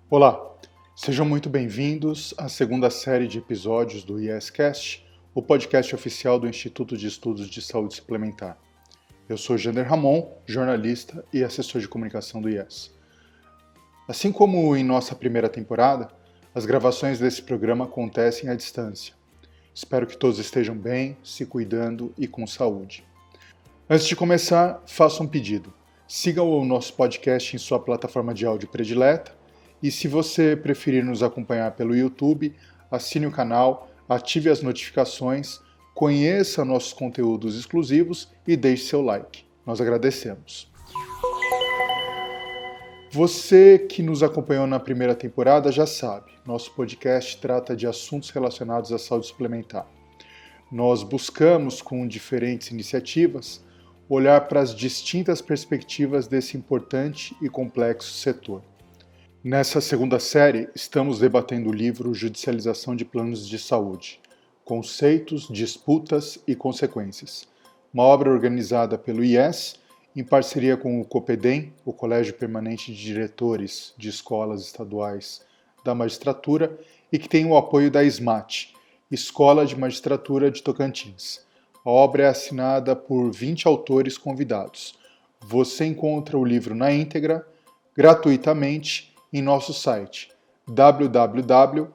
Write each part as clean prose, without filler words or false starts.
Olá, sejam muito bem-vindos à segunda série de episódios do IEScast, o podcast oficial do Instituto de Estudos de Saúde Suplementar. Eu sou Jander Ramon, jornalista e assessor de comunicação do IES. Assim como em nossa primeira temporada, as gravações desse programa acontecem à distância. Espero que todos estejam bem, se cuidando e com saúde. Antes de começar, faça um pedido. Siga o nosso podcast em sua plataforma de áudio predileta e, se você preferir nos acompanhar pelo YouTube, assine o canal, ative as notificações, conheça nossos conteúdos exclusivos e deixe seu like. Nós agradecemos. Você que nos acompanhou na primeira temporada já sabe, nosso podcast trata de assuntos relacionados à saúde suplementar. Nós buscamos, com diferentes iniciativas, olhar para as distintas perspectivas desse importante e complexo setor. Nessa segunda série, estamos debatendo o livro Judicialização de Planos de Saúde, Conceitos, Disputas e Consequências, uma obra organizada pelo IES, em parceria com o COPEDEM, o Colégio Permanente de Diretores de Escolas Estaduais da Magistratura, e que tem o apoio da SMAT, Escola de Magistratura de Tocantins. A obra é assinada por 20 autores convidados. Você encontra o livro na íntegra, gratuitamente, em nosso site www.iess.org.br.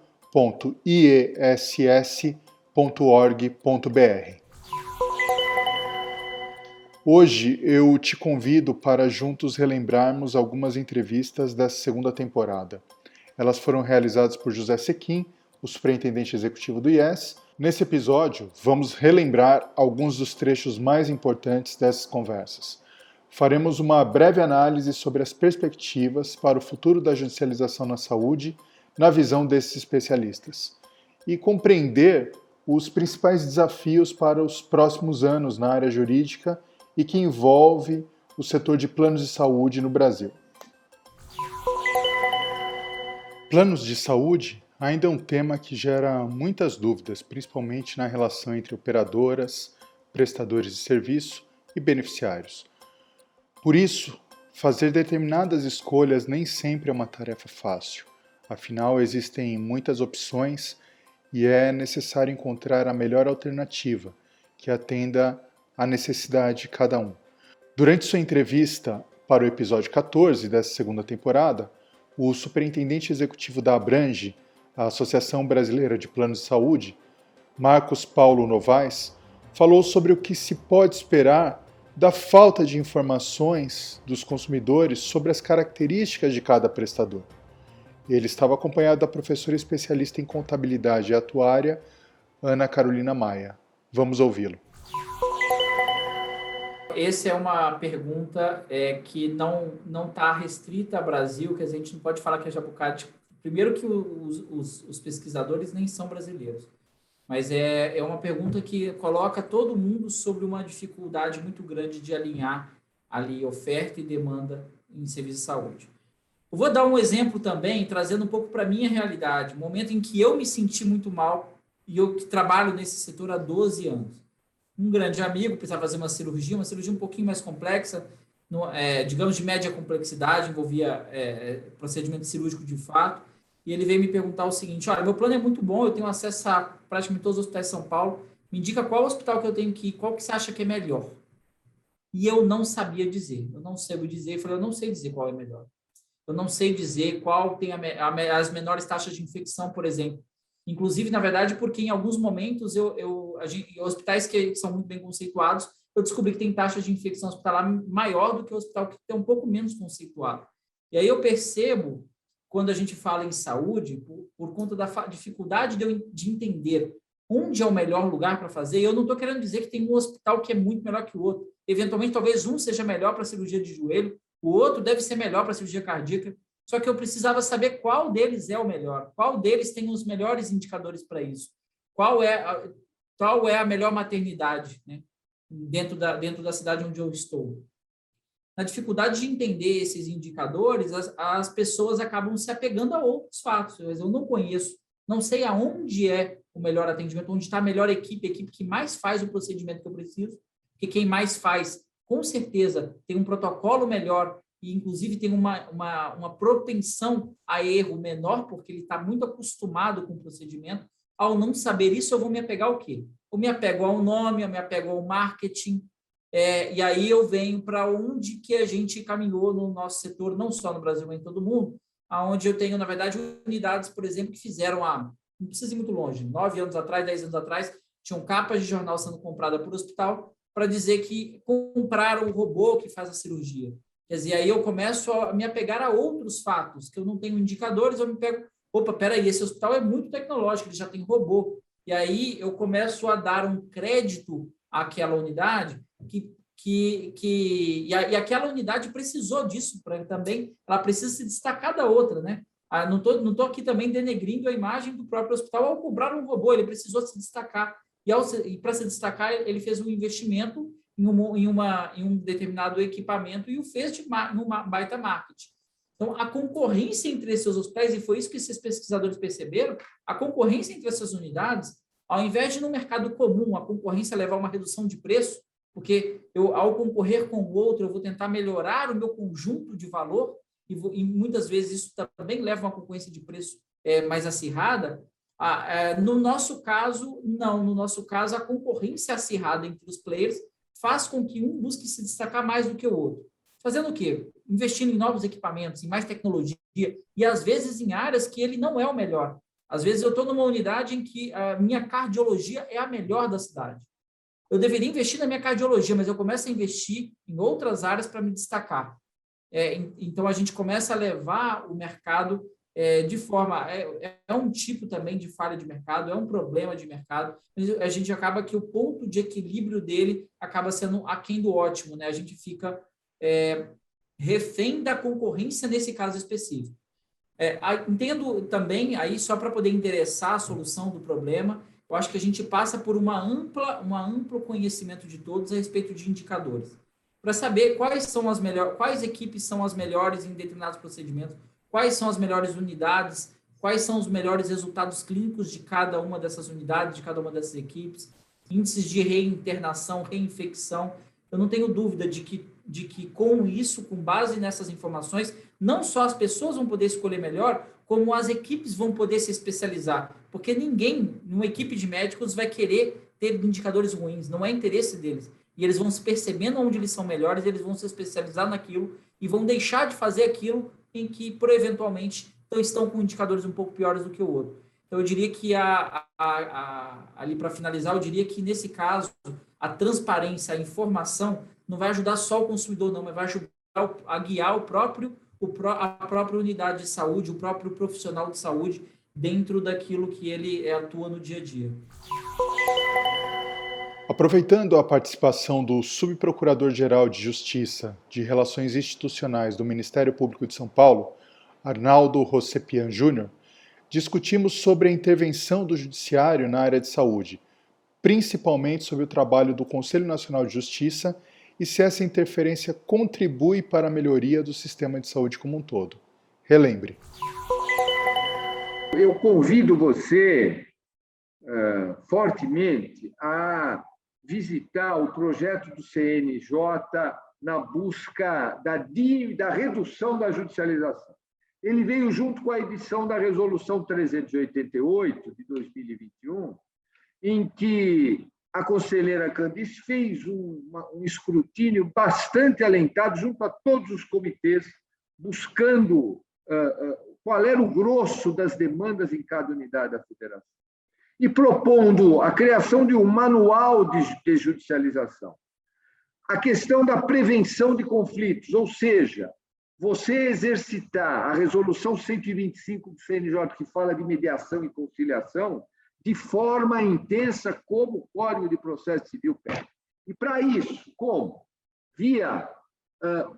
Hoje eu te convido para juntos relembrarmos algumas entrevistas dessa segunda temporada. Elas foram realizadas por José Sequim, o superintendente executivo do IES. Nesse episódio, vamos relembrar alguns dos trechos mais importantes dessas conversas. Faremos uma breve análise sobre as perspectivas para o futuro da judicialização na saúde, na visão desses especialistas, e compreender os principais desafios para os próximos anos na área jurídica e que envolve o setor de planos de saúde no Brasil. Planos de saúde ainda é um tema que gera muitas dúvidas, principalmente na relação entre operadoras, prestadores de serviço e beneficiários. Por isso, fazer determinadas escolhas nem sempre é uma tarefa fácil. Afinal, existem muitas opções e é necessário encontrar a melhor alternativa, que atenda à necessidade de cada um. Durante sua entrevista para o episódio 14 dessa segunda temporada, o superintendente executivo da Abrange, a Associação Brasileira de Planos de Saúde, Marcos Paulo Novaes, falou sobre o que se pode esperar da falta de informações dos consumidores sobre as características de cada prestador. Ele estava acompanhado da professora especialista em contabilidade e atuária, Ana Carolina Maia. Vamos ouvi-lo. Essa é uma pergunta que não está restrita ao Brasil, que a gente não pode falar que é Jabucati. Primeiro que os pesquisadores nem são brasileiros, mas é uma pergunta que coloca todo mundo sobre uma dificuldade muito grande de alinhar ali oferta e demanda em serviço de saúde. Eu vou dar um exemplo também, trazendo um pouco para a minha realidade, momento em que eu me senti muito mal e eu que trabalho nesse setor há 12 anos. Um grande amigo precisava fazer uma cirurgia um pouquinho mais complexa, digamos de média complexidade, envolvia procedimento cirúrgico de fato, e ele veio me perguntar o seguinte: olha, meu plano é muito bom, eu tenho acesso a praticamente todos os hospitais de São Paulo, me indica qual hospital que eu tenho que ir, qual que você acha que é melhor? E eu não sabia dizer, eu não sei dizer, eu falei, eu não sei dizer qual é melhor. Eu não sei dizer qual tem as menores taxas de infecção, por exemplo. Inclusive, na verdade, porque em alguns momentos, hospitais que são muito bem conceituados, eu descobri que tem taxa de infecção hospitalar maior do que o hospital que tem um pouco menos conceituado. E aí eu percebo, quando a gente fala em saúde, por conta da dificuldade de entender onde é o melhor lugar para fazer, eu não estou querendo dizer que tem um hospital que é muito melhor que o outro. Eventualmente, talvez um seja melhor para cirurgia de joelho, o outro deve ser melhor para cirurgia cardíaca, só que eu precisava saber qual deles é o melhor, qual deles tem os melhores indicadores para isso, qual é a melhor maternidade, né, dentro da cidade onde eu estou. Na dificuldade de entender esses indicadores, as pessoas acabam se apegando a outros fatos. Eu não conheço, não sei aonde é o melhor atendimento, onde está a melhor equipe, a equipe que mais faz o procedimento que eu preciso, porque quem mais faz, com certeza, tem um protocolo melhor e inclusive tem uma propensão a erro menor, porque ele está muito acostumado com o procedimento. Ao não saber isso, eu vou me apegar ao quê? Eu me apego ao nome, eu me apego ao marketing, e aí eu venho para onde que a gente caminhou no nosso setor, não só no Brasil, mas em todo mundo, aonde eu tenho, na verdade, unidades, por exemplo, que fizeram, não precisa ir muito longe, 9 anos atrás, 10 anos atrás, tinham capas de jornal sendo compradas por hospital para dizer que compraram o robô que faz a cirurgia. Quer dizer, aí eu começo a me apegar a outros fatos, que eu não tenho indicadores, eu me pego, opa, peraí, esse hospital é muito tecnológico, ele já tem robô. E aí eu começo a dar um crédito àquela unidade e aquela unidade precisou disso também, ela precisa se destacar da outra, né? Não tô aqui também denegrindo a imagem do próprio hospital ao comprar um robô, ele precisou se destacar. E para se destacar, ele fez um investimento em um determinado equipamento e o fez numa baita marketing. Então, a concorrência entre esses hospitais, e foi isso que esses pesquisadores perceberam, a concorrência entre essas unidades, ao invés de no mercado comum a concorrência levar a uma redução de preço, porque ao concorrer com o outro, eu vou tentar melhorar o meu conjunto de valor, e muitas vezes isso também leva a uma concorrência de preço mais acirrada. No nosso caso, não. No nosso caso, a concorrência acirrada entre os players faz com que um busque se destacar mais do que o outro. Fazendo o quê? Investindo em novos equipamentos, em mais tecnologia, e às vezes em áreas que ele não é o melhor. Às vezes eu estou numa unidade em que a minha cardiologia é a melhor da cidade. Eu deveria investir na minha cardiologia, mas eu começo a investir em outras áreas para me destacar. Então, a gente começa a levar o mercado de forma... É um tipo também de falha de mercado, é um problema de mercado, mas a gente acaba que o ponto de equilíbrio dele acaba sendo aquém do ótimo, né? A gente fica refém da concorrência nesse caso específico. Entendo também, aí só para poder endereçar a solução do problema, eu acho que a gente passa por um amplo conhecimento de todos a respeito de indicadores, para saber quais equipes são as melhores em determinados procedimentos, quais são as melhores unidades, quais são os melhores resultados clínicos de cada uma dessas unidades, de cada uma dessas equipes, índices de reinternação, reinfecção. Eu não tenho dúvida de que com isso, com base nessas informações, não só as pessoas vão poder escolher melhor, como as equipes vão poder se especializar. Porque ninguém, numa equipe de médicos, vai querer ter indicadores ruins, não é interesse deles. E eles vão se percebendo onde eles são melhores, eles vão se especializar naquilo e vão deixar de fazer aquilo em que, por eventualmente, estão com indicadores um pouco piores do que o outro. Então, eu diria que, ali para finalizar, eu diria que, nesse caso, a transparência, a informação, não vai ajudar só o consumidor, não, mas vai ajudar a guiar a própria unidade de saúde, o próprio profissional de saúde, dentro daquilo que ele atua no dia a dia. Aproveitando a participação do Subprocurador-Geral de Justiça de Relações Institucionais do Ministério Público de São Paulo, Arnaldo Rossepian Júnior, discutimos sobre a intervenção do Judiciário na área de saúde, principalmente sobre o trabalho do Conselho Nacional de Justiça e se essa interferência contribui para a melhoria do sistema de saúde como um todo. Relembre. Eu convido você fortemente a visitar o projeto do CNJ na busca da redução da judicialização. Ele veio junto com a edição da Resolução 388, de 2021, em que a conselheira Candice fez um escrutínio bastante alentado junto a todos os comitês, buscando qual era o grosso das demandas em cada unidade da federação, e propondo a criação de um manual de desjudicialização. A questão da prevenção de conflitos, ou seja, você exercitar a resolução 125 do CNJ, que fala de mediação e conciliação, de forma intensa, como o Código de Processo Civil pede. E, para isso, como? Via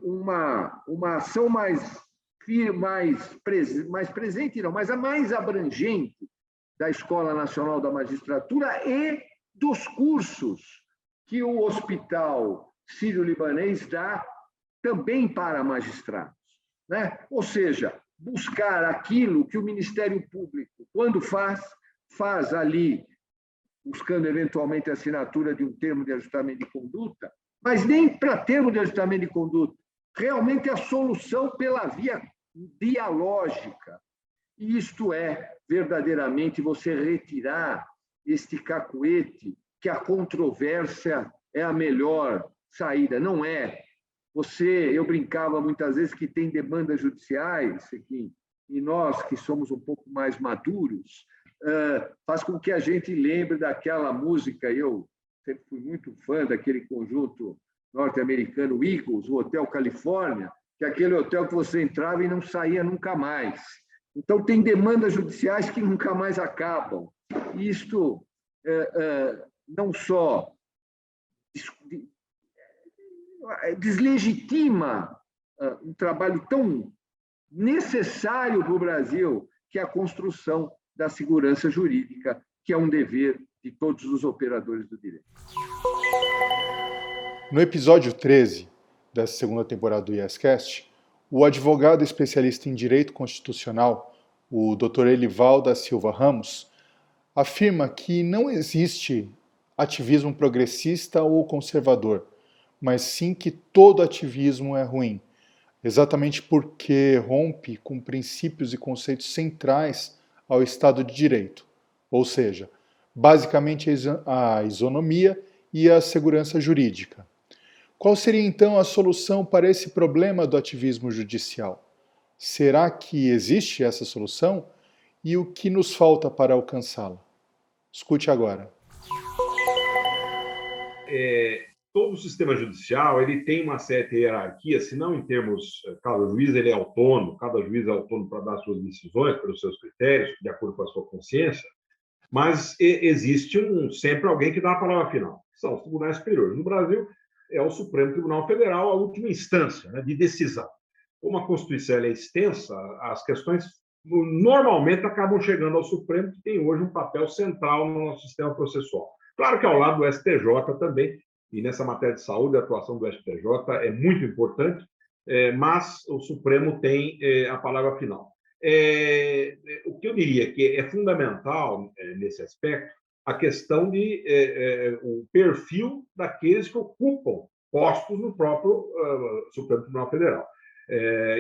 uma ação mais presente, não, mas a mais abrangente da Escola Nacional da Magistratura e dos cursos que o Hospital Sírio-Libanês dá também para magistrados, né? Ou seja, buscar aquilo que o Ministério Público, quando faz ali, buscando eventualmente a assinatura de um termo de ajustamento de conduta, mas nem para termo de ajustamento de conduta. realmente a solução pela via dialógica. E isto é verdadeiramente você retirar este cacuete que a controvérsia é a melhor saída. Não é. Eu brincava muitas vezes que tem demandas judiciais, e nós que somos um pouco mais maduros, faz com que a gente lembre daquela música. Eu sempre fui muito fã daquele conjunto norte-americano Eagles, o Hotel Califórnia, que é aquele hotel que você entrava e não saía nunca mais. Então, tem demandas judiciais que nunca mais acabam. E isto não só deslegitima um trabalho tão necessário para o Brasil, que é a construção da segurança jurídica, que é um dever de todos os operadores do direito. No episódio 13 dessa segunda temporada do IEScast, o advogado especialista em direito constitucional, o Dr. Elival da Silva Ramos, afirma que não existe ativismo progressista ou conservador, mas sim que todo ativismo é ruim, exatamente porque rompe com princípios e conceitos centrais ao Estado de Direito, ou seja, basicamente a isonomia e a segurança jurídica. Qual seria então a solução para esse problema do ativismo judicial? Será que existe essa solução? E o que nos falta para alcançá-la? Escute agora. Todo o sistema judicial ele tem uma certa hierarquia, se não em termos, cada juiz ele é autônomo, cada juiz é autônomo para dar suas decisões, pelos seus critérios, de acordo com a sua consciência, mas existe sempre alguém que dá a palavra final, que são os tribunais superiores. No Brasil, é o Supremo Tribunal Federal, a última instância, né, de decisão. Como a Constituição é extensa, as questões normalmente acabam chegando ao Supremo, que tem hoje um papel central no nosso sistema processual. Claro que ao lado do STJ também, e nessa matéria de saúde, a atuação do STJ é muito importante, mas o Supremo tem a palavra final. O que eu diria que é fundamental nesse aspecto, a questão de o perfil daqueles que ocupam postos no próprio Supremo Tribunal Federal.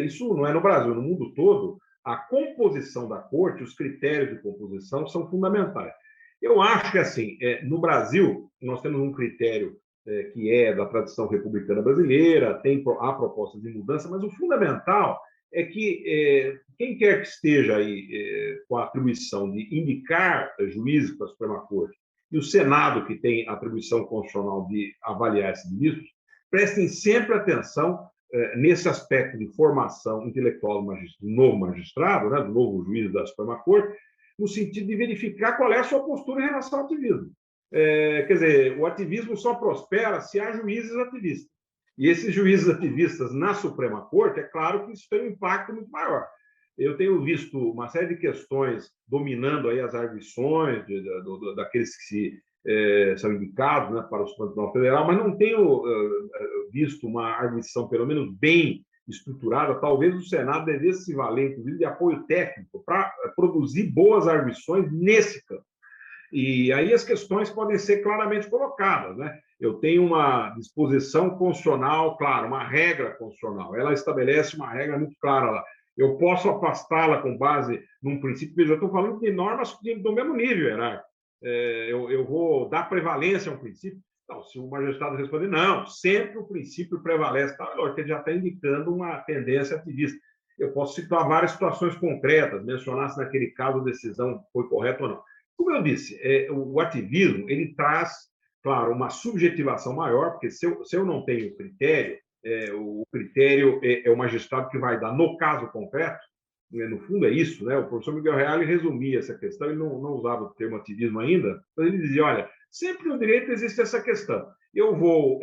Isso não é no Brasil, no mundo todo, a composição da corte, os critérios de composição são fundamentais. Eu acho que, assim, no Brasil, nós temos um critério que é da tradição republicana brasileira, há propostas de mudança, mas o fundamental é que quem quer que esteja aí com a atribuição de indicar juízes para a Suprema Corte e o Senado, que tem a atribuição constitucional de avaliar esses ministros, prestem sempre atenção nesse aspecto de formação intelectual do novo magistrado, né, do novo juiz da Suprema Corte, no sentido de verificar qual é a sua postura em relação ao ativismo. Quer dizer, o ativismo só prospera se há juízes ativistas. E esses juízes ativistas na Suprema Corte, é claro que isso tem um impacto muito maior. Eu tenho visto uma série de questões dominando aí as arguições daqueles que são indicados, né, para o Supremo Tribunal Federal, mas não tenho visto uma arguição, pelo menos bem estruturada. Talvez o Senado devesse se valer, inclusive, de apoio técnico para produzir boas arguições nesse campo. E aí as questões podem ser claramente colocadas, né? Eu tenho uma disposição constitucional, claro, uma regra constitucional. Ela estabelece uma regra muito clara lá. Eu posso afastá-la com base num princípio, veja, eu estou falando de normas do mesmo nível hierárquico. Eu vou dar prevalência a um princípio. Não, se o magistrado responder, não, sempre o princípio prevalece, tá? Lógico que ele já está indicando uma tendência ativista. Eu posso citar várias situações concretas, mencionar se naquele caso a decisão foi correta ou não. Como eu disse, o ativismo ele traz, claro, uma subjetivação maior, porque se eu não tenho critério, o critério é o magistrado que vai dar no caso concreto, no fundo é isso, né? O professor Miguel Reale resumia essa questão, ele não usava o termo ativismo ainda, mas ele dizia, olha, sempre no direito existe essa questão. Eu vou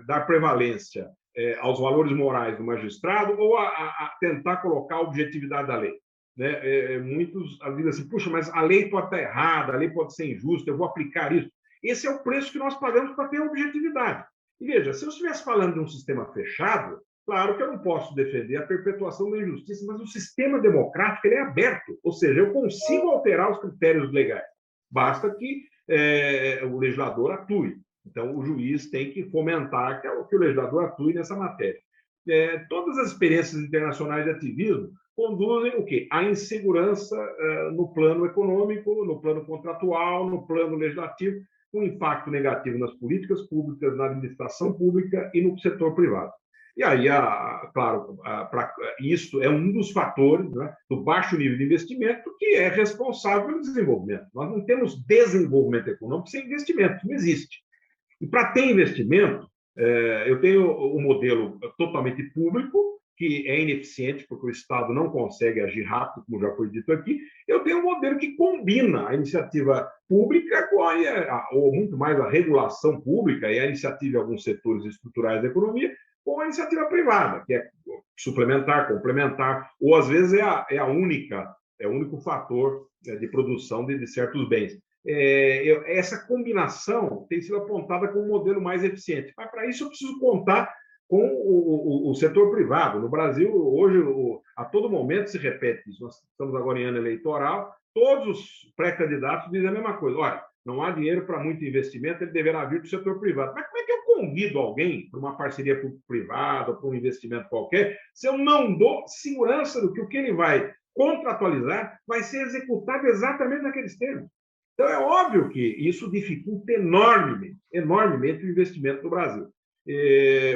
dar prevalência aos valores morais do magistrado ou a tentar colocar a objetividade da lei. Né? Muitos dizem assim, puxa, mas a lei pode estar errada, a lei pode ser injusta, eu vou aplicar isso. Esse é o preço que nós pagamos para ter objetividade. E veja, se eu estivesse falando de um sistema fechado, claro que eu não posso defender a perpetuação da injustiça, mas o sistema democrático ele é aberto, ou seja, eu consigo alterar os critérios legais. Basta que o legislador atue. Então, o juiz tem que fomentar que o legislador atue nessa matéria. Todas as experiências internacionais de ativismo conduzem o quê? A insegurança no plano econômico, no plano contratual, no plano legislativo, com impacto negativo nas políticas públicas, na administração pública e no setor privado. E aí, claro, isso é um dos fatores, né, do baixo nível de investimento que é responsável pelo desenvolvimento. Nós não temos desenvolvimento econômico sem investimento, não existe. E para ter investimento, eu tenho um modelo totalmente público, que é ineficiente, porque o Estado não consegue agir rápido, como já foi dito aqui. Eu tenho um modelo que combina a iniciativa pública com ou muito mais a regulação pública e a iniciativa em alguns setores estruturais da economia, com a iniciativa privada, que é suplementar, complementar, ou às vezes é o único fator de produção de certos bens. Essa combinação tem sido apontada como um modelo mais eficiente. Mas, para isso, eu preciso contar com o setor privado. No Brasil, hoje, a todo momento se repete isso. Nós estamos agora em ano eleitoral, todos os pré-candidatos dizem a mesma coisa. Olha, não há dinheiro para muito investimento, ele deverá vir do setor privado. Mas como é que eu convido alguém para uma parceria público-privada, para um investimento qualquer, se eu não dou segurança do que o que ele vai contratualizar vai ser executado exatamente naqueles termos? Então, é óbvio que isso dificulta enormemente o investimento no Brasil.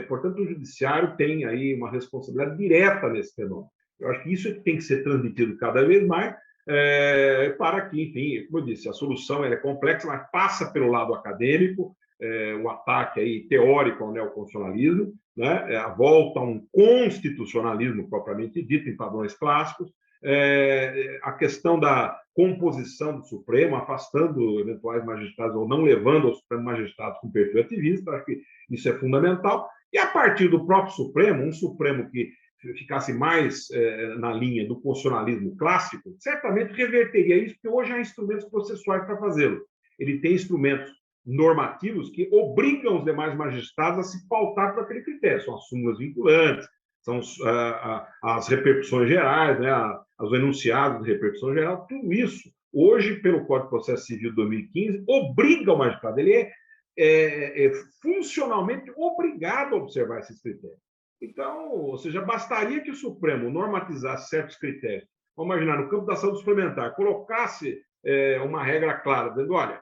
Portanto, o judiciário tem aí uma responsabilidade direta nesse fenômeno. Eu acho que isso tem que ser transmitido cada vez mais para que, enfim, como eu disse, a solução é complexa, mas passa pelo lado acadêmico, o ataque aí teórico ao neoconstitucionalismo, né, a volta a um constitucionalismo propriamente dito, em padrões clássicos, a questão da composição do Supremo, afastando eventuais magistrados ou não levando aos Supremos magistrados com perfil ativista, acho que isso é fundamental. E a partir do próprio Supremo, um Supremo que ficasse mais na linha do constitucionalismo clássico, certamente reverteria isso, porque hoje há instrumentos processuais para fazê-lo. Ele tem instrumentos normativos que obrigam os demais magistrados a se pautar por aquele critério. São as súmulas vinculantes, são as repercussões gerais, né, os enunciados de repercussão geral, tudo isso, hoje, pelo Código de Processo Civil de 2015, obriga o magistrado, ele é funcionalmente obrigado a observar esses critérios. Então, ou seja, bastaria que o Supremo normatizasse certos critérios. Vamos imaginar, no campo da saúde suplementar, colocasse uma regra clara, dizendo, olha,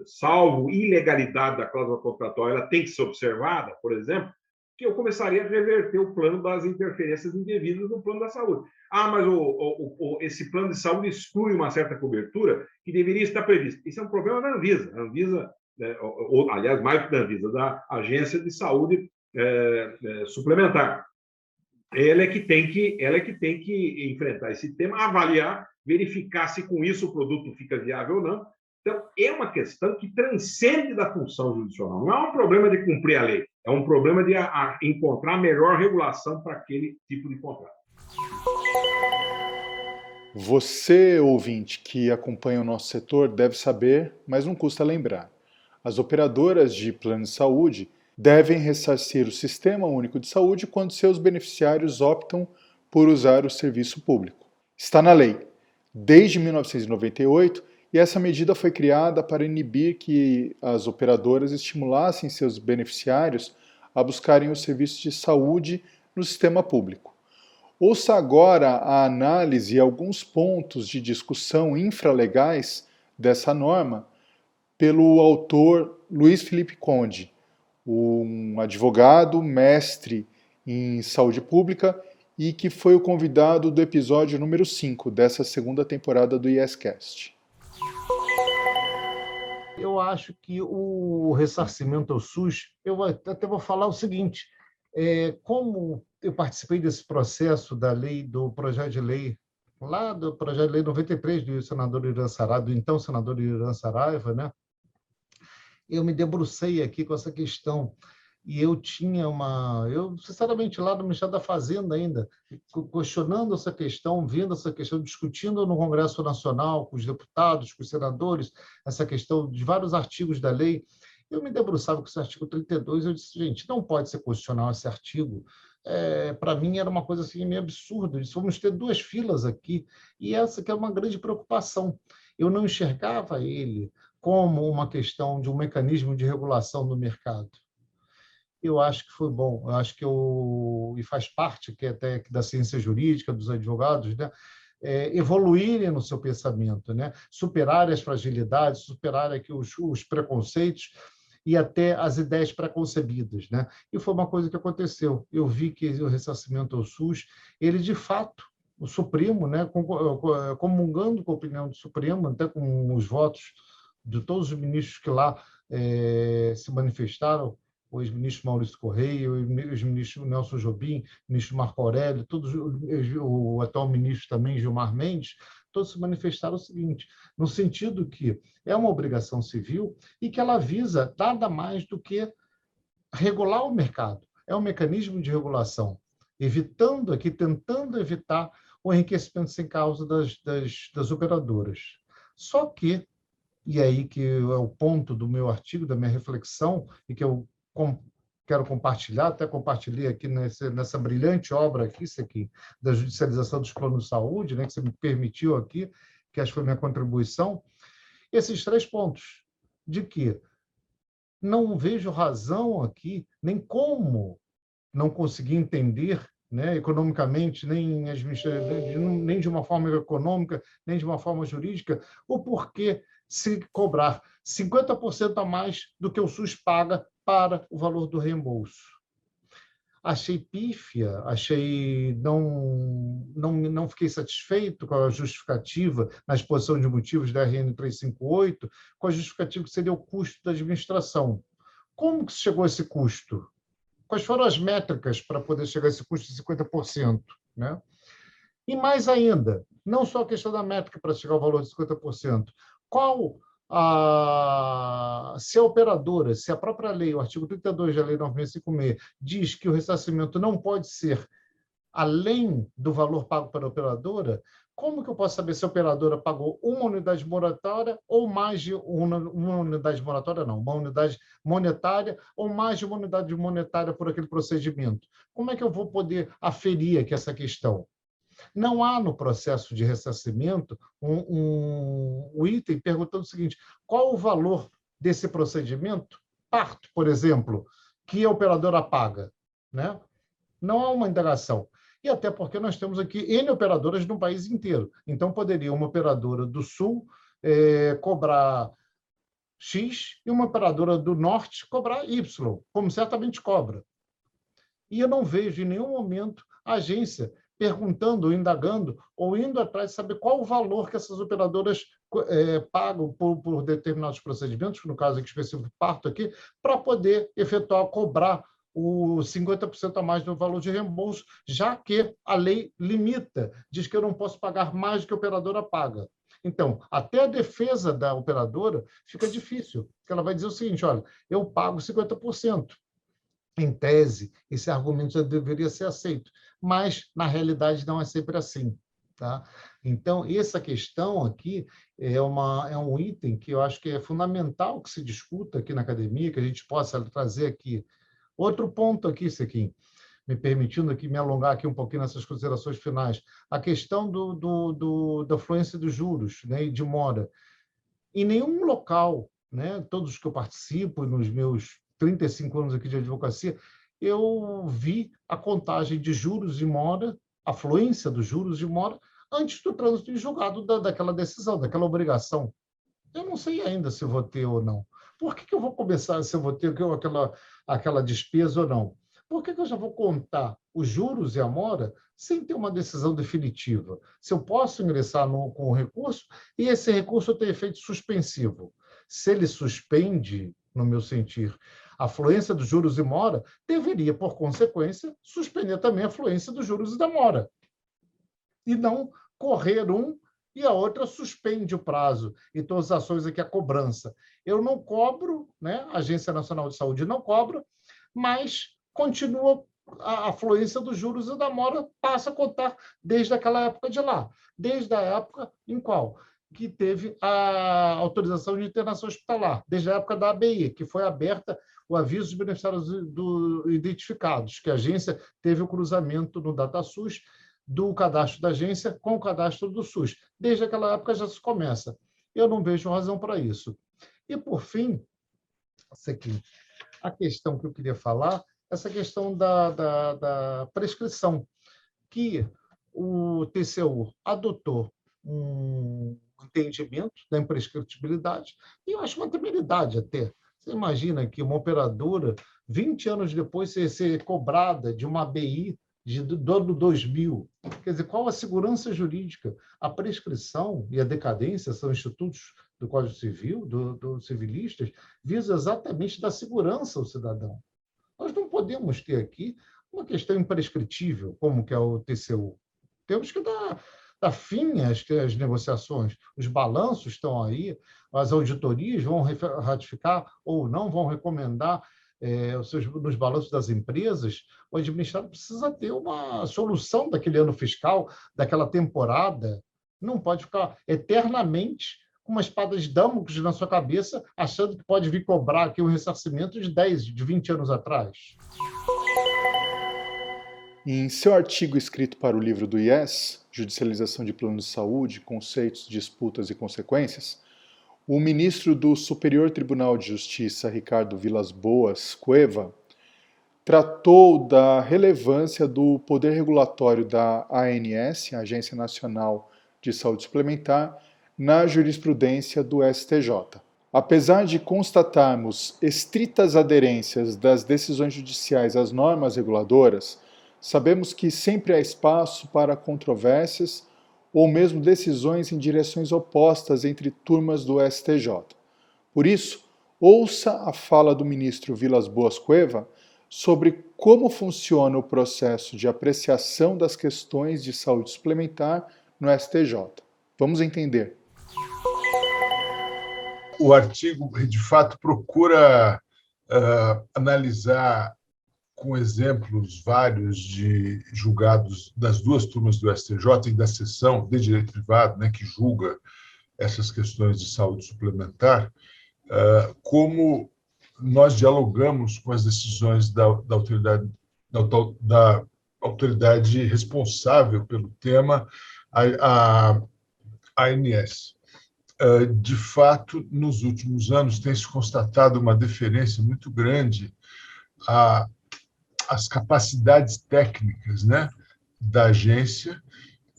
salvo ilegalidade da cláusula contratual, ela tem que ser observada, por exemplo, que eu começaria a reverter o plano das interferências indevidas no plano da saúde. Mas esse plano de saúde exclui uma certa cobertura que deveria estar prevista. Isso é um problema da Anvisa. A Anvisa, aliás, mais que da Anvisa, da Agência de Saúde Suplementar. Ela é que tem que enfrentar esse tema, avaliar, verificar se com isso o produto fica viável ou não. Então, é uma questão que transcende da função jurisdicional. Não é um problema de cumprir a lei, é um problema de encontrar a melhor regulação para aquele tipo de contrato. Você, ouvinte, que acompanha o nosso setor, deve saber, mas não custa lembrar. As operadoras de plano de saúde devem ressarcir o Sistema Único de Saúde quando seus beneficiários optam por usar o serviço público. Está na lei, desde 1998, e essa medida foi criada para inibir que as operadoras estimulassem seus beneficiários a buscarem os serviços de saúde no sistema público. Ouça agora a análise e alguns pontos de discussão infralegais dessa norma pelo autor Luiz Felipe Conde, um advogado, mestre em saúde pública e que foi o convidado do episódio número 5 dessa segunda temporada do YesCast. Eu acho que o ressarcimento ao SUS, eu até vou falar o seguinte, como eu participei desse processo do projeto de lei, lá do projeto de lei 93 do senador Irã Saraiva, do então senador Irã Saraiva, né? Eu me debrucei aqui com essa questão e eu sinceramente, lá no Ministério da Fazenda ainda, questionando essa questão, vendo essa questão, discutindo no Congresso Nacional com os deputados, com os senadores, essa questão de vários artigos da lei, eu me debruçava com esse artigo 32 e eu disse, gente, não pode ser constitucional esse artigo. Para mim era uma coisa assim meio absurda. Eu disse, vamos ter 2 filas aqui, e essa que é uma grande preocupação. Eu não enxergava ele como uma questão de um mecanismo de regulação do mercado. eu acho que foi bom. Eu acho que e faz parte que até da ciência jurídica, dos advogados, né? Evoluírem no seu pensamento, né? Superar as fragilidades, superar aqui os preconceitos e até as ideias preconcebidas, né? E foi uma coisa que aconteceu. Eu vi que o ressarcimento ao SUS, ele de fato, o Supremo, né, comungando com a opinião do Supremo, até com os votos de todos os ministros que lá se manifestaram, o ex-ministro Maurício Correia, o ex-ministro Nelson Jobim, o ministro Marco Aurélio, todos, o atual ministro também, Gilmar Mendes, todos se manifestaram o seguinte, no sentido que é uma obrigação civil e que ela visa nada mais do que regular o mercado. É um mecanismo de regulação, evitando aqui, tentando evitar o enriquecimento sem causa das operadoras. Só que, e aí que é o ponto do meu artigo, da minha reflexão, e que eu quero compartilhar, até compartilhei aqui nessa brilhante obra aqui, isso aqui, da judicialização dos planos de saúde, né, que você me permitiu aqui, que acho que foi minha contribuição, esses 3 pontos, de que não vejo razão aqui, nem como não conseguir entender, né, economicamente, nem de uma forma econômica, nem de uma forma jurídica, o porquê se cobrar 50% a mais do que o SUS paga para o valor do reembolso. Achei pífia, não fiquei satisfeito com a justificativa na exposição de motivos da RN 358, com a justificativa que seria o custo da administração. Como que se chegou a esse custo? Quais foram as métricas para poder chegar a esse custo de 50%? Né? E mais ainda, não só a questão da métrica para chegar ao valor de 50%, se a operadora, se a própria lei, o artigo 32 da Lei 9.656, diz que o ressarcimento não pode ser além do valor pago para a operadora, como que eu posso saber se a operadora pagou uma unidade moratória ou mais de uma unidade moratória, não, uma unidade monetária ou mais de uma unidade monetária por aquele procedimento? Como é que eu vou poder aferir aqui essa questão? Não há no processo de ressarcimento um item perguntando o seguinte, qual o valor desse procedimento? Parto, por exemplo, que a operadora paga, né? Não há uma indagação. E até porque nós temos aqui N operadoras no país inteiro. Então, poderia uma operadora do Sul cobrar X e uma operadora do Norte cobrar Y, como certamente cobra. E eu não vejo em nenhum momento a agência perguntando, ou indagando, ou indo atrás de saber qual o valor que essas operadoras pagam por determinados procedimentos, no caso aqui específico, parto aqui, para poder efetuar, cobrar os 50% a mais do valor de reembolso, já que a lei limita, diz que eu não posso pagar mais do que a operadora paga. Então, até a defesa da operadora fica difícil, porque ela vai dizer o seguinte, olha, eu pago 50%. Em tese, esse argumento já deveria ser aceito, mas, na realidade, não é sempre assim. Tá? Então, essa questão aqui é um item que eu acho que é fundamental que se discuta aqui na academia, que a gente possa trazer aqui. Outro ponto aqui, Sequim, me permitindo aqui me alongar aqui um pouquinho nessas considerações finais, a questão da fluência dos juros, né, e de mora. Em nenhum local, né, todos que eu participo, nos meus 35 anos aqui de advocacia, eu vi a contagem de juros de mora, a fluência dos juros de mora, antes do trânsito em julgado daquela decisão, daquela obrigação. Eu não sei ainda se vou ter ou não. Por que eu vou começar se eu vou ter aquela despesa ou não? Por que eu já vou contar os juros e a mora sem ter uma decisão definitiva? Se eu posso ingressar com o recurso e esse recurso ter efeito suspensivo. Se ele suspende, no meu sentir, a fluência dos juros e mora, deveria, por consequência, suspender também a fluência dos juros e da mora. E não correr e a outra suspende o prazo. E todas as ações aqui, a cobrança. Eu não cobro, né? A Agência Nacional de Saúde não cobra, mas continua a fluência dos juros e da mora, passa a contar desde aquela época de lá. Desde a época em qual? Que teve a autorização de internação hospitalar, desde a época da ABI, que foi aberta o aviso dos beneficiários identificados, que a agência teve o cruzamento no DataSUS do cadastro da agência com o cadastro do SUS. Desde aquela época já se começa. Eu não vejo razão para isso. E, por fim, a questão que eu queria falar essa questão da prescrição, que o TCU adotou um entendimento da imprescritibilidade, e eu acho uma temeridade até. Você imagina que uma operadora, 20 anos depois, ser cobrada de uma ABI do ano 2000. Quer dizer, qual a segurança jurídica? A prescrição e a decadência são institutos do Código Civil, dos civilistas, visam exatamente dar segurança ao cidadão. Nós não podemos ter aqui uma questão imprescritível, como que é o TCU. Temos que dar fim às negociações. Os balanços estão aí, as auditorias vão ratificar ou não, vão recomendar nos balanços das empresas. O administrado precisa ter uma solução daquele ano fiscal, daquela temporada. Não pode ficar eternamente com uma espada de Damocles na sua cabeça, achando que pode vir cobrar aqui um ressarcimento de 10, de 20 anos atrás. Em seu artigo escrito para o livro do IES, Judicialização de Planos de Saúde, Conceitos, Disputas e Consequências, o ministro do Superior Tribunal de Justiça, Ricardo Vilas Boas Cueva, tratou da relevância do poder regulatório da ANS, a Agência Nacional de Saúde Suplementar, na jurisprudência do STJ. Apesar de constatarmos estritas aderências das decisões judiciais às normas reguladoras, sabemos que sempre há espaço para controvérsias ou mesmo decisões em direções opostas entre turmas do STJ. Por isso, ouça a fala do ministro Vilas Boas Cueva sobre como funciona o processo de apreciação das questões de saúde suplementar no STJ. Vamos entender. O artigo, de fato, procura analisar com exemplos vários de julgados das duas turmas do STJ e da seção de direito privado, né, que julga essas questões de saúde suplementar, como nós dialogamos com as decisões da autoridade responsável pelo tema, a ANS. De fato, nos últimos anos, tem se constatado uma deferência muito grande às capacidades técnicas, né, da agência,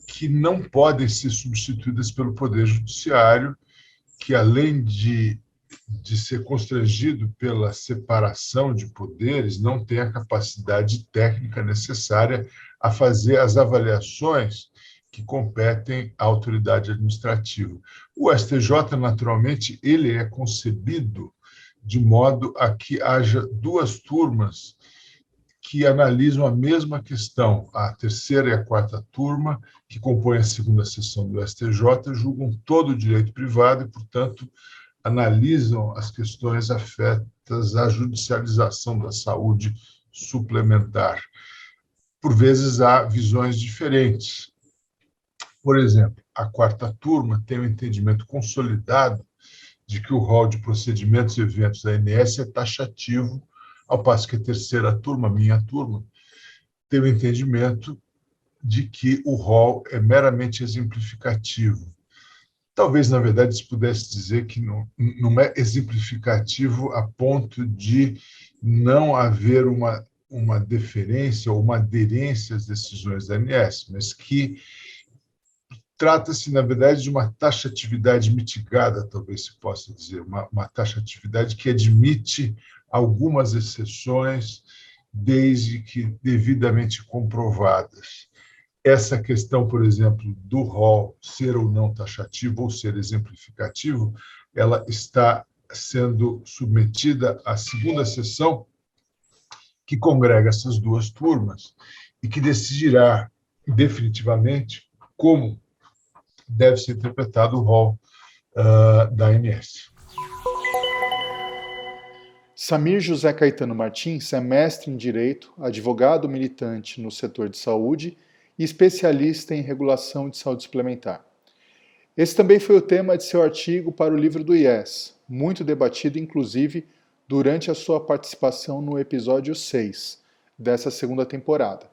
que não podem ser substituídas pelo Poder Judiciário, que, além de ser constrangido pela separação de poderes, não tem a capacidade técnica necessária a fazer as avaliações que competem à autoridade administrativa. O STJ, naturalmente, ele é concebido de modo a que haja duas turmas que analisam a mesma questão. A terceira e a quarta turma, que compõem a segunda seção do STJ, julgam todo o direito privado e, portanto, analisam as questões afetas à judicialização da saúde suplementar. Por vezes, há visões diferentes. Por exemplo, a quarta turma tem um entendimento consolidado de que o rol de procedimentos e eventos da ANS é taxativo, ao passo que a terceira turma, minha turma, tem o entendimento de que o rol é meramente exemplificativo. Talvez, na verdade, se pudesse dizer que não é exemplificativo a ponto de não haver uma deferência ou uma aderência às decisões da ANS, mas que trata-se, na verdade, de uma taxatividade mitigada, talvez se possa dizer, uma taxatividade que admite algumas exceções, desde que devidamente comprovadas. Essa questão, por exemplo, do rol ser ou não taxativo ou ser exemplificativo, ela está sendo submetida à segunda sessão, que congrega essas duas turmas e que decidirá definitivamente como deve ser interpretado o rol da ANS. Samir José Caetano Martins é mestre em Direito, advogado militante no setor de saúde e especialista em regulação de saúde suplementar. Esse também foi o tema de seu artigo para o livro do IES, muito debatido, inclusive, durante a sua participação no episódio 6 dessa segunda temporada.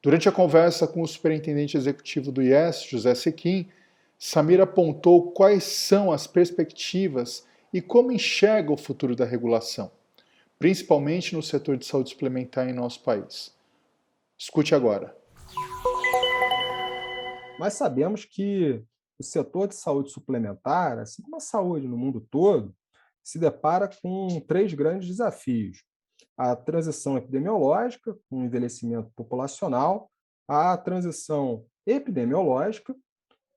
Durante a conversa com o superintendente executivo do IES, José Sequim, Samir apontou quais são as perspectivas e como enxerga o futuro da regulação. principalmente no setor de saúde suplementar em nosso país? Escute agora. Nós sabemos que o setor de saúde suplementar, assim como a saúde no mundo todo, se depara com 3 grandes desafios: a transição epidemiológica, com o envelhecimento populacional, a transição epidemiológica,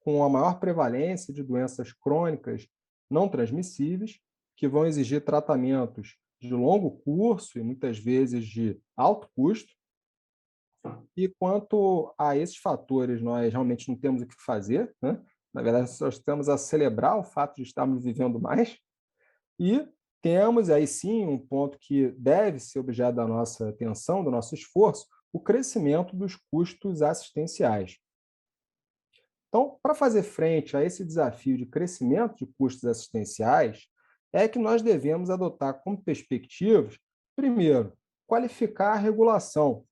com a maior prevalência de doenças crônicas não transmissíveis, que vão exigir tratamentos de longo curso e muitas vezes de alto custo. E quanto a esses fatores, nós realmente não temos o que fazer, né? Na verdade, nós estamos a celebrar o fato de estarmos vivendo mais. E temos aí sim um ponto que deve ser objeto da nossa atenção, do nosso esforço, o crescimento dos custos assistenciais. Então, para fazer frente a esse desafio de crescimento de custos assistenciais, é que nós devemos adotar como perspectivas, primeiro, qualificar a regulação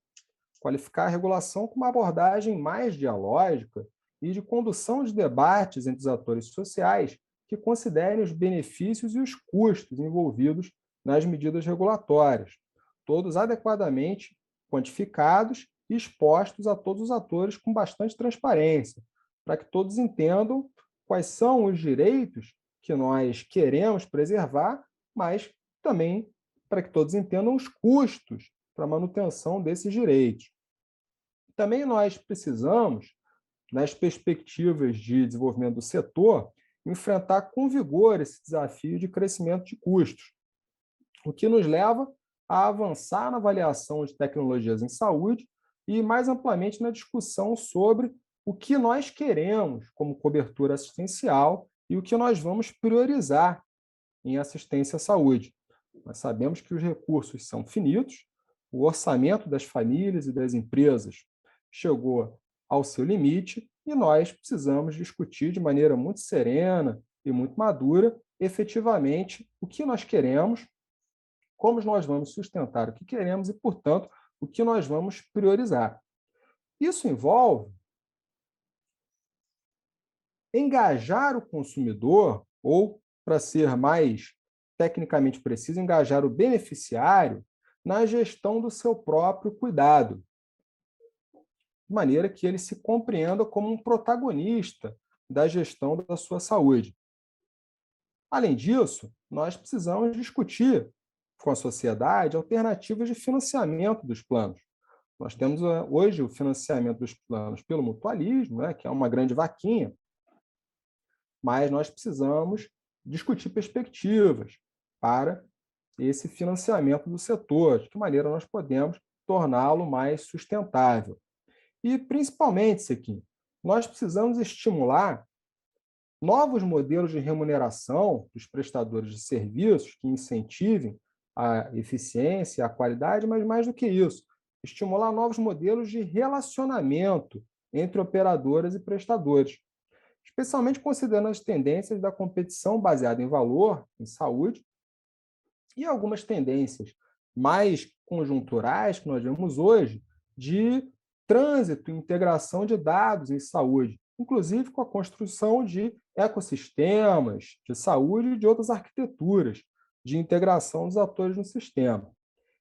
com uma abordagem mais dialógica e de condução de debates entre os atores sociais que considerem os benefícios e os custos envolvidos nas medidas regulatórias, todos adequadamente quantificados e expostos a todos os atores com bastante transparência, para que todos entendam quais são os direitos que nós queremos preservar, mas também para que todos entendam os custos para a manutenção desses direitos. Também nós precisamos, nas perspectivas de desenvolvimento do setor, enfrentar com vigor esse desafio de crescimento de custos, o que nos leva a avançar na avaliação de tecnologias em saúde e, mais amplamente, na discussão sobre o que nós queremos como cobertura assistencial e o que nós vamos priorizar em assistência à saúde. Nós sabemos que os recursos são finitos, o orçamento das famílias e das empresas chegou ao seu limite e nós precisamos discutir de maneira muito serena e muito madura, efetivamente, o que nós queremos, como nós vamos sustentar o que queremos e, portanto, o que nós vamos priorizar. Isso envolve engajar o consumidor, ou, para ser mais tecnicamente preciso, engajar o beneficiário na gestão do seu próprio cuidado, de maneira que ele se compreenda como um protagonista da gestão da sua saúde. Além disso, nós precisamos discutir com a sociedade alternativas de financiamento dos planos. Nós temos hoje o financiamento dos planos pelo mutualismo, né, que é uma grande vaquinha, mas nós precisamos discutir perspectivas para esse financiamento do setor, de que maneira nós podemos torná-lo mais sustentável. E, principalmente, Sequim, nós precisamos estimular novos modelos de remuneração dos prestadores de serviços que incentivem a eficiência, a qualidade, mas mais do que isso, estimular novos modelos de relacionamento entre operadoras e prestadores, especialmente considerando as tendências da competição baseada em valor, em saúde, e algumas tendências mais conjunturais que nós vemos hoje de trânsito e integração de dados em saúde, inclusive com a construção de ecossistemas de saúde e de outras arquiteturas de integração dos atores no sistema.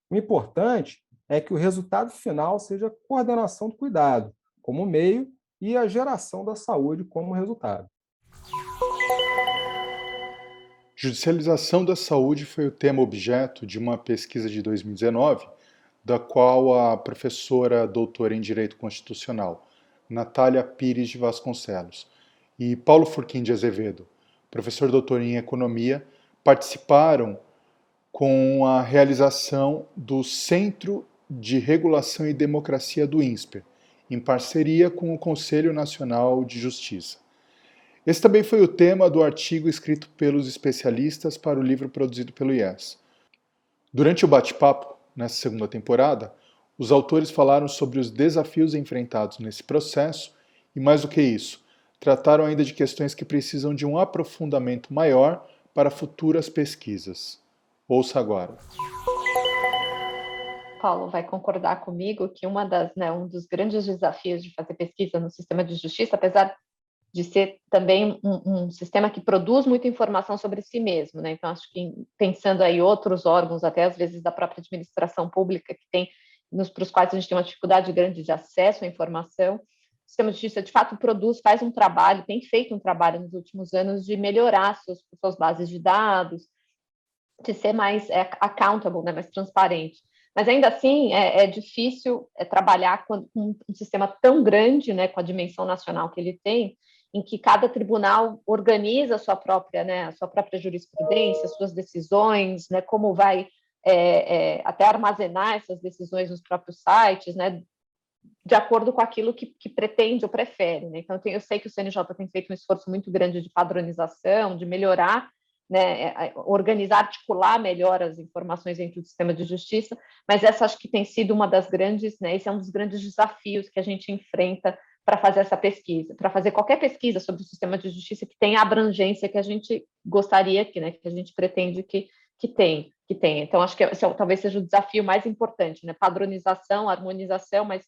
O importante é que o resultado final seja a coordenação do cuidado como meio e a geração da saúde como resultado. Judicialização da saúde foi o tema objeto de uma pesquisa de 2019, da qual a professora doutora em Direito Constitucional, Natália Pires de Vasconcelos, e Paulo Furquim de Azevedo, professor doutor em Economia, participaram com a realização do Centro de Regulação e Democracia do INSPER, em parceria com o Conselho Nacional de Justiça. Esse também foi o tema do artigo escrito pelos especialistas para o livro produzido pelo IES. Durante o bate-papo, nessa segunda temporada, os autores falaram sobre os desafios enfrentados nesse processo e, mais do que isso, trataram ainda de questões que precisam de um aprofundamento maior para futuras pesquisas. Ouça agora. Paulo vai concordar comigo que um dos grandes desafios de fazer pesquisa no sistema de justiça, apesar de ser também um sistema que produz muita informação sobre si mesmo, né? Então, acho que pensando aí outros órgãos, até às vezes da própria administração pública, que tem, para os quais a gente tem uma dificuldade grande de acesso à informação, o sistema de justiça, de fato, faz um trabalho, tem feito um trabalho nos últimos anos de melhorar suas bases de dados, de ser mais accountable, né, mais transparente. Mas, ainda assim, é difícil trabalhar com um sistema tão grande, né, com a dimensão nacional que ele tem, em que cada tribunal organiza a sua própria jurisprudência, suas decisões, né, como vai até armazenar essas decisões nos próprios sites, né, de acordo com aquilo que pretende ou prefere. Né? Então, eu sei que o CNJ tem feito um esforço muito grande de padronização, de melhorar, né, organizar, articular melhor as informações dentro do sistema de justiça, mas essa acho que tem sido uma das grandes, né, esse é um dos grandes desafios que a gente enfrenta para fazer essa pesquisa, para fazer qualquer pesquisa sobre o sistema de justiça que tenha a abrangência que a gente gostaria, que a gente pretende que tenha. Então, acho que esse talvez seja o desafio mais importante, né? Padronização, harmonização, mas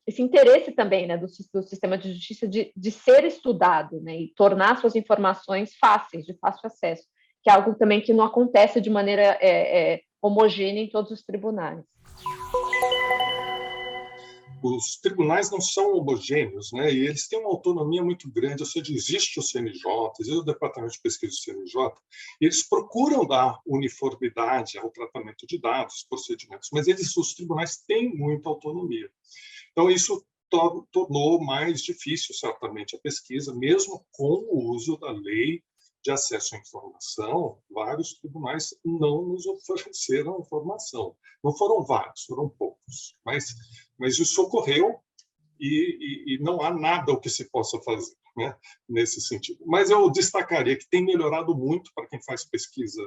esse interesse também, né, do sistema de justiça de ser estudado, né, e tornar suas informações fáceis, de fácil acesso, que é algo também que não acontece de maneira homogênea em todos os tribunais. Os tribunais não são homogêneos, né? E eles têm uma autonomia muito grande, ou seja, existe o CNJ, existe o Departamento de Pesquisa do CNJ, e eles procuram dar uniformidade ao tratamento de dados, procedimentos, mas os tribunais têm muita autonomia. Então, isso tornou mais difícil, certamente, a pesquisa, mesmo com o uso da lei de acesso à informação. Vários tribunais não nos ofereceram informação. Não foram vários, foram poucos. Mas isso ocorreu e não há nada o que se possa fazer, né, nesse sentido. Mas eu destacaria que tem melhorado muito para quem faz pesquisa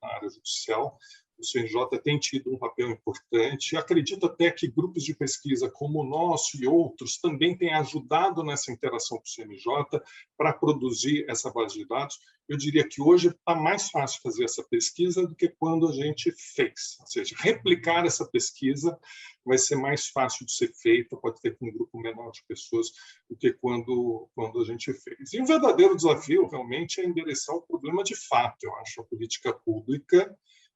na área judicial. O CNJ tem tido um papel importante. Acredito até que grupos de pesquisa como o nosso e outros também têm ajudado nessa interação com o CNJ para produzir essa base de dados. Eu diria que hoje está mais fácil fazer essa pesquisa do que quando a gente fez. Ou seja, replicar essa pesquisa vai ser mais fácil de ser feita, pode ter com um grupo menor de pessoas do que quando a gente fez. E o verdadeiro desafio, realmente, é endereçar o problema de fato, eu acho, a política pública,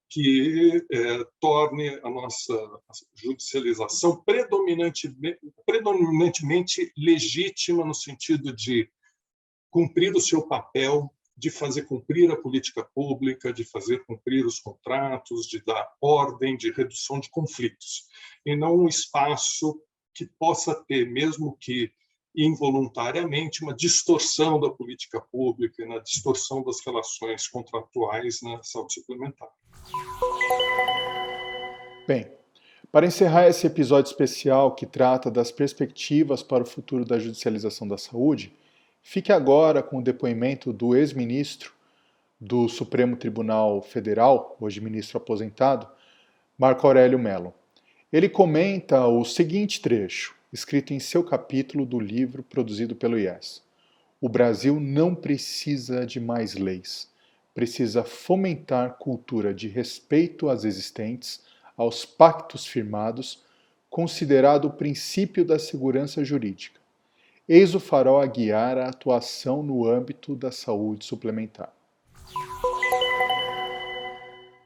que torne a nossa judicialização predominantemente legítima no sentido de cumprir o seu papel, de fazer cumprir a política pública, de fazer cumprir os contratos, de dar ordem, de redução de conflitos, e não um espaço que possa ter, mesmo que involuntariamente, uma distorção da política pública, na distorção das relações contratuais na saúde suplementar. Bem, para encerrar esse episódio especial que trata das perspectivas para o futuro da judicialização da saúde, fique agora com o depoimento do ex-ministro do Supremo Tribunal Federal, hoje ministro aposentado, Marco Aurélio Mello. Ele comenta o seguinte trecho, escrito em seu capítulo do livro produzido pelo IES. O Brasil não precisa de mais leis. Precisa fomentar cultura de respeito às existentes, aos pactos firmados, considerado o princípio da segurança jurídica. Eis o farol a guiar a atuação no âmbito da saúde suplementar.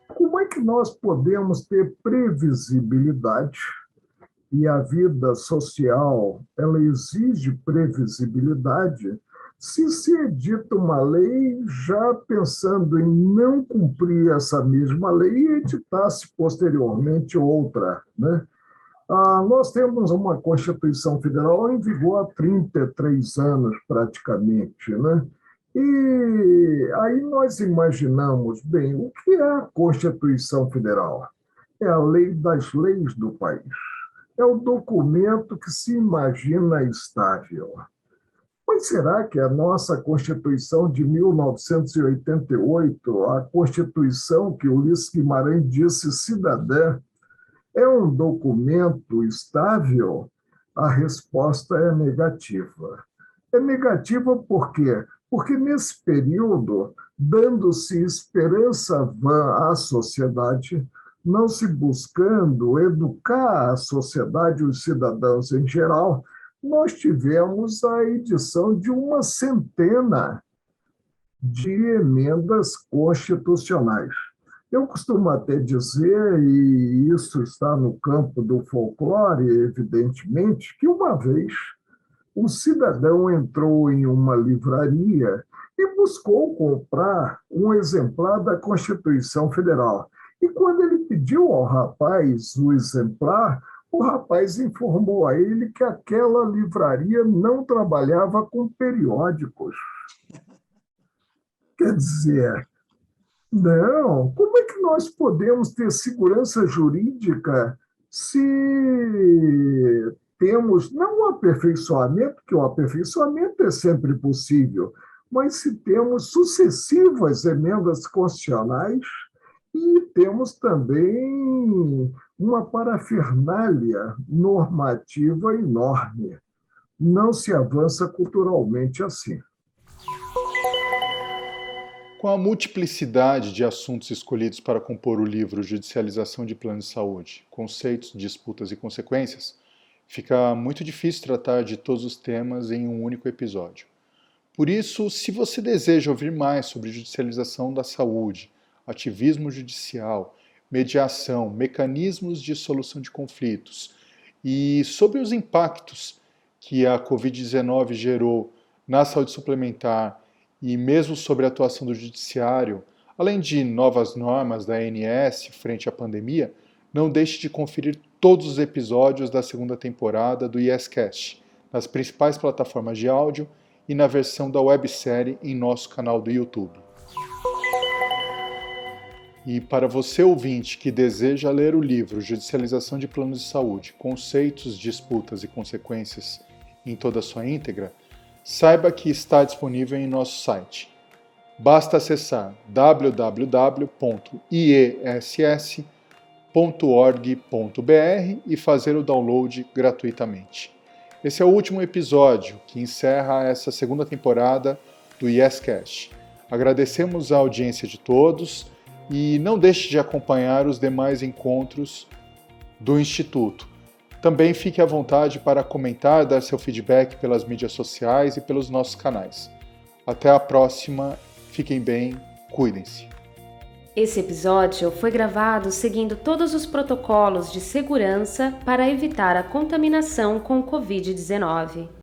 Como é que nós podemos ter previsibilidade? E a vida social, ela exige previsibilidade, se edita uma lei já pensando em não cumprir essa mesma lei e editar-se posteriormente outra, né? Nós temos uma Constituição Federal em vigor há 33 anos, praticamente, né? E aí nós imaginamos, bem, o que é a Constituição Federal? É a lei das leis do país. É o documento que se imagina estável. Mas será que a nossa Constituição de 1988, a Constituição que Ulisses Guimarães disse cidadã, é um documento estável? A resposta é negativa. É negativa por quê? Porque nesse período, dando-se esperança vã à sociedade, não se buscando educar a sociedade, os cidadãos em geral, nós tivemos a edição de uma centena de emendas constitucionais. Eu costumo até dizer, e isso está no campo do folclore, evidentemente, que uma vez um cidadão entrou em uma livraria e buscou comprar um exemplar da Constituição Federal. E quando ele pediu ao rapaz o exemplar, o rapaz informou a ele que aquela livraria não trabalhava com periódicos. Quer dizer, não, como é que nós podemos ter segurança jurídica se temos, não um aperfeiçoamento, que o aperfeiçoamento é sempre possível, mas se temos sucessivas emendas constitucionais e temos também uma parafernália normativa enorme. Não se avança culturalmente assim. Com a multiplicidade de assuntos escolhidos para compor o livro Judicialização de Planos de Saúde, Conceitos, Disputas e Consequências, fica muito difícil tratar de todos os temas em um único episódio. Por isso, se você deseja ouvir mais sobre judicialização da saúde, ativismo judicial, mediação, mecanismos de solução de conflitos e sobre os impactos que a Covid-19 gerou na saúde suplementar e mesmo sobre a atuação do judiciário, além de novas normas da ANS frente à pandemia, não deixe de conferir todos os episódios da segunda temporada do YesCast, nas principais plataformas de áudio e na versão da websérie em nosso canal do YouTube. E para você ouvinte que deseja ler o livro Judicialização de Planos de Saúde, Conceitos, Disputas e Consequências em toda a sua íntegra, saiba que está disponível em nosso site. Basta acessar www.iess.org.br e fazer o download gratuitamente. Esse é o último episódio que encerra essa segunda temporada do YesCast. Agradecemos a audiência de todos e não deixe de acompanhar os demais encontros do Instituto. Também fique à vontade para comentar, dar seu feedback pelas mídias sociais e pelos nossos canais. Até a próxima, fiquem bem, cuidem-se. Esse episódio foi gravado seguindo todos os protocolos de segurança para evitar a contaminação com Covid-19.